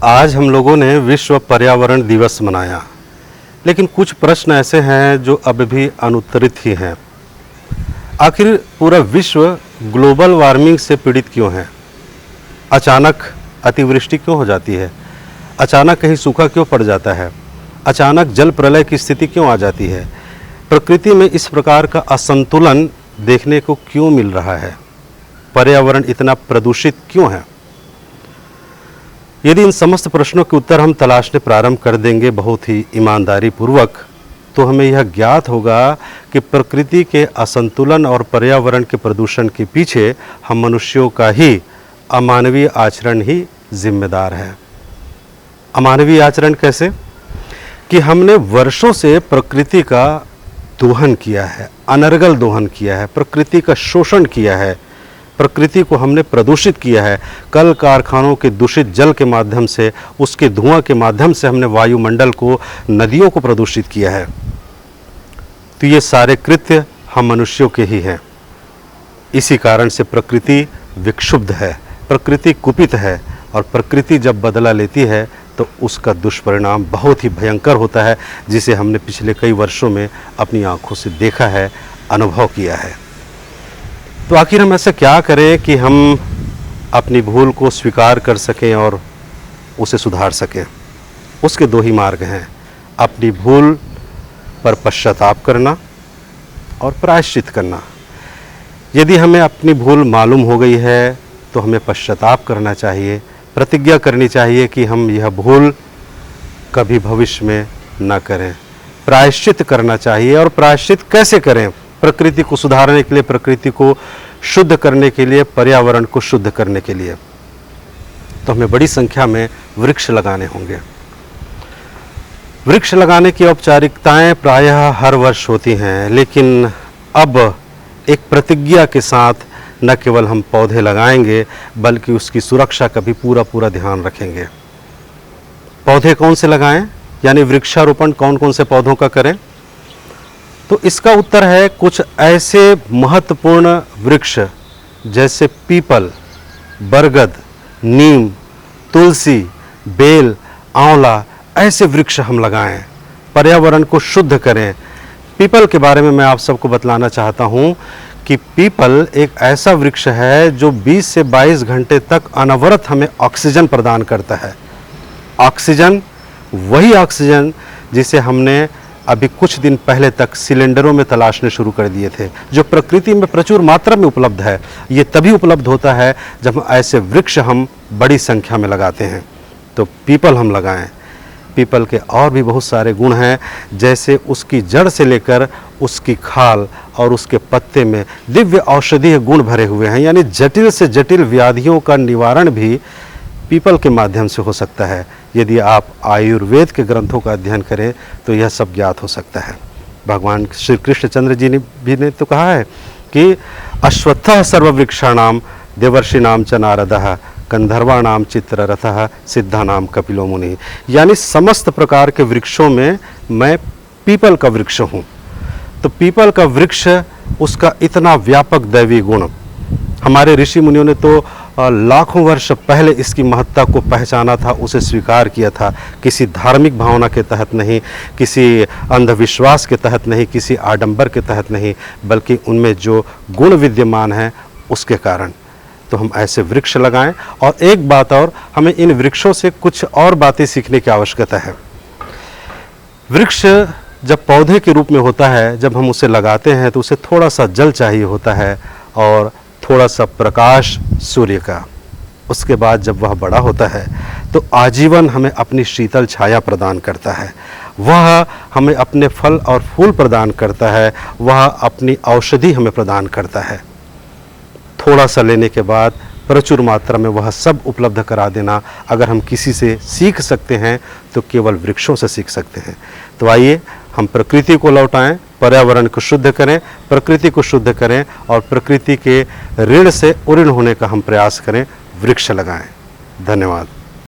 आज हम लोगों ने विश्व पर्यावरण दिवस मनाया, लेकिन कुछ प्रश्न ऐसे हैं जो अब भी अनुत्तरित ही हैं। आखिर पूरा विश्व ग्लोबल वार्मिंग से पीड़ित क्यों है? अचानक अतिवृष्टि क्यों हो जाती है? अचानक कहीं सूखा क्यों पड़ जाता है? अचानक जल प्रलय की स्थिति क्यों आ जाती है? प्रकृति में इस प्रकार का असंतुलन देखने को क्यों मिल रहा है? पर्यावरण इतना प्रदूषित क्यों है? यदि इन समस्त प्रश्नों के उत्तर हम तलाशने प्रारंभ कर देंगे बहुत ही ईमानदारी पूर्वक, तो हमें यह ज्ञात होगा कि प्रकृति के असंतुलन और पर्यावरण के प्रदूषण के पीछे हम मनुष्यों का ही अमानवीय आचरण ही जिम्मेदार है। अमानवीय आचरण कैसे? कि हमने वर्षों से प्रकृति का दोहन किया है, अनर्गल दोहन किया है, प्रकृति का शोषण किया है, प्रकृति को हमने प्रदूषित किया है। कल कारखानों के दूषित जल के माध्यम से, उसके धुआं के माध्यम से हमने वायुमंडल को, नदियों को प्रदूषित किया है। तो ये सारे कृत्य हम मनुष्यों के ही हैं। इसी कारण से प्रकृति विक्षुब्ध है, प्रकृति कुपित है, और प्रकृति जब बदला लेती है तो उसका दुष्परिणाम बहुत ही भयंकर होता है, जिसे हमने पिछले कई वर्षों में अपनी आंखों से देखा है, अनुभव किया है। तो आखिर हम ऐसा क्या करें कि हम अपनी भूल को स्वीकार कर सकें और उसे सुधार सकें? उसके दो ही मार्ग हैं, अपनी भूल पर पश्चाताप करना और प्रायश्चित करना। यदि हमें अपनी भूल मालूम हो गई है तो हमें पश्चाताप करना चाहिए, प्रतिज्ञा करनी चाहिए कि हम यह भूल कभी भविष्य में न करें। प्रायश्चित करना चाहिए, और प्रायश्चित कैसे करें? प्रकृति को सुधारने के लिए, प्रकृति को शुद्ध करने के लिए, पर्यावरण को शुद्ध करने के लिए। तो हमें बड़ी संख्या में वृक्ष लगाने होंगे। वृक्ष लगाने की औपचारिकताएं प्रायः हर वर्ष होती हैं, लेकिन अब एक प्रतिज्ञा के साथ न केवल हम पौधे लगाएंगे बल्कि उसकी सुरक्षा का भी पूरा ध्यान रखेंगे। पौधे कौन से लगाएं, यानी वृक्षारोपण कौन कौन से पौधों का करें? तो इसका उत्तर है कुछ ऐसे महत्वपूर्ण वृक्ष जैसे पीपल, बरगद, नीम, तुलसी, बेल, आंवला, ऐसे वृक्ष हम लगाएं, पर्यावरण को शुद्ध करें। पीपल के बारे में मैं आप सबको बतलाना चाहता हूं कि पीपल एक ऐसा वृक्ष है जो 20 से 22 घंटे तक अनवरत हमें ऑक्सीजन प्रदान करता है। ऑक्सीजन, वही ऑक्सीजन जिसे हमने अभी कुछ दिन पहले तक सिलेंडरों में तलाशने शुरू कर दिए थे, जो प्रकृति में प्रचुर मात्रा में उपलब्ध है। ये तभी उपलब्ध होता है जब ऐसे वृक्ष हम बड़ी संख्या में लगाते हैं। तो पीपल हम लगाएं। पीपल के और भी बहुत सारे गुण हैं, जैसे उसकी जड़ से लेकर उसकी खाल और उसके पत्ते में दिव्य औषधीय गुण भरे हुए हैं, यानी जटिल से जटिल व्याधियों का निवारण भी पीपल के माध्यम से हो सकता है। यदि आप आयुर्वेद के ग्रंथों का अध्ययन करें तो यह सब ज्ञात हो सकता है। भगवान श्री कृष्णचंद्र जी ने तो कहा है कि अश्वत्थः सर्ववृक्षाणाम देवर्षिणाम च नारदः गंधर्वाणाम चित्ररथः सिद्धानाम कपिलो मुनि, यानी समस्त प्रकार के वृक्षों में मैं पीपल का वृक्ष हूँ। तो पीपल का वृक्ष, उसका इतना व्यापक दैवी गुण, हमारे ऋषि मुनियों ने तो लाखों वर्ष पहले इसकी महत्ता को पहचाना था, उसे स्वीकार किया था। किसी धार्मिक भावना के तहत नहीं, किसी अंधविश्वास के तहत नहीं, किसी आडंबर के तहत नहीं, बल्कि उनमें जो गुण विद्यमान है उसके कारण। तो हम ऐसे वृक्ष लगाएं। और एक बात और, हमें इन वृक्षों से कुछ और बातें सीखने की आवश्यकता है। वृक्ष जब पौधे के रूप में होता है, जब हम उसे लगाते हैं तो उसे थोड़ा सा जल चाहिए होता है और थोड़ा सा प्रकाश सूर्य का। उसके बाद जब वह बड़ा होता है तो आजीवन हमें अपनी शीतल छाया प्रदान करता है, वह हमें अपने फल और फूल प्रदान करता है, वह अपनी औषधि हमें प्रदान करता है। थोड़ा सा लेने के बाद प्रचुर मात्रा में वह सब उपलब्ध करा देना, अगर हम किसी से सीख सकते हैं तो केवल वृक्षों से सीख सकते हैं। तो आइए हम प्रकृति को लौटाएं, पर्यावरण को शुद्ध करें, प्रकृति को शुद्ध करें और प्रकृति के ऋण से उऋण होने का हम प्रयास करें। वृक्ष लगाएं। धन्यवाद।